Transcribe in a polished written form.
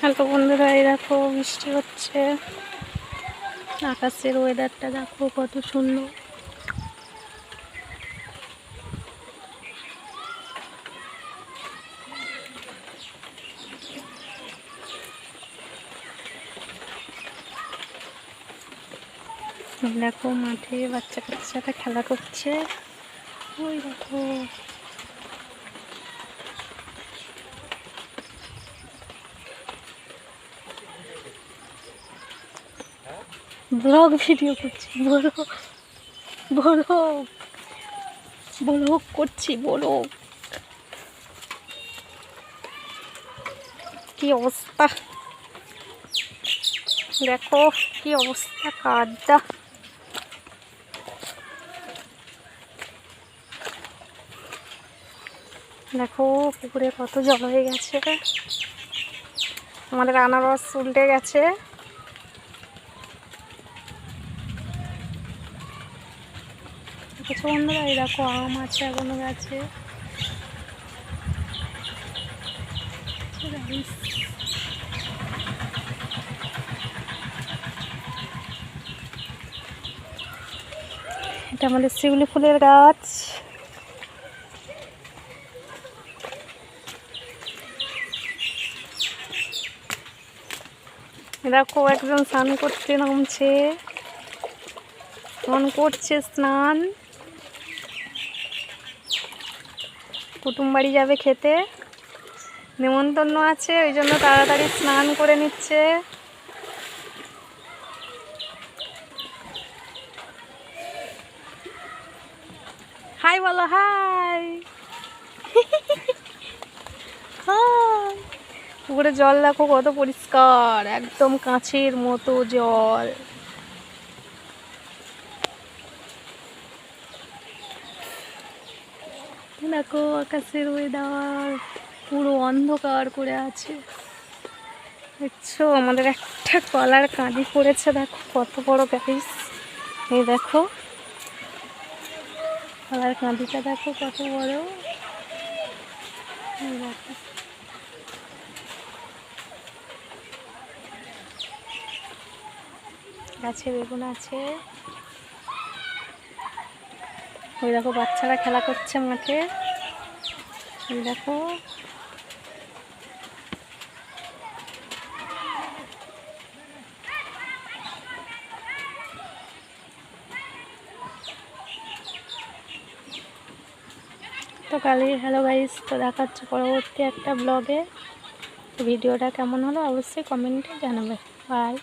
Hello বন্ধুরা, এই দেখো বৃষ্টি হচ্ছে। আকাশের ওয়েদারটা দেখো কত সুন্দর। দেখো মাঠে বাচ্চা কাচ্চাটা খেলা করছে। ওই দেখো ব্লগ ভিডিও করছি। বলো বলো বলো করছি, বলো কি অবস্থা। দেখো কি অবস্থা, কাদা। দেখো পুকুরে কত জল হয়ে গেছে। আমাদের আনারস উল্টে গেছে। কিছু বন্ধুরা, এই দেখো আম আছে এখনো গাছে। এটা আমাদের শিউলি ফুলের গাছ। দেখো একজন স্নান করতে নামছে, মন করছে স্নান। কুটুম বাড়ি যাবে খেতে, নেমন্তন্ন আছে, ওই জন্য তাড়াতাড়ি স্নান করে নিচ্ছে। হাই বলো, হাই। পুকুরে জল দেখো কত পরিষ্কার, একদম কাঁচের মতো জল। দেখো আকাশের ওয়েদার পুরো অন্ধকার করে আছে। দেখছো আমাদের একটা কলার কাঁদি পড়েছে, দেখো কত বড় গাইস। এই দেখো কলার কাঁদিটা দেখো কত বড়। এই দেখো গাছে বেগুন আছে। ওই দেখো বাচ্চারা খেলা করছে মাঠে। এই দেখো তো হ্যালো গাইস, তো দেখাচ্ছে পরবর্তী একটা ব্লগে। ভিডিওটা কেমন হলো অবশ্যই কমেন্টে জানাবে। বাই।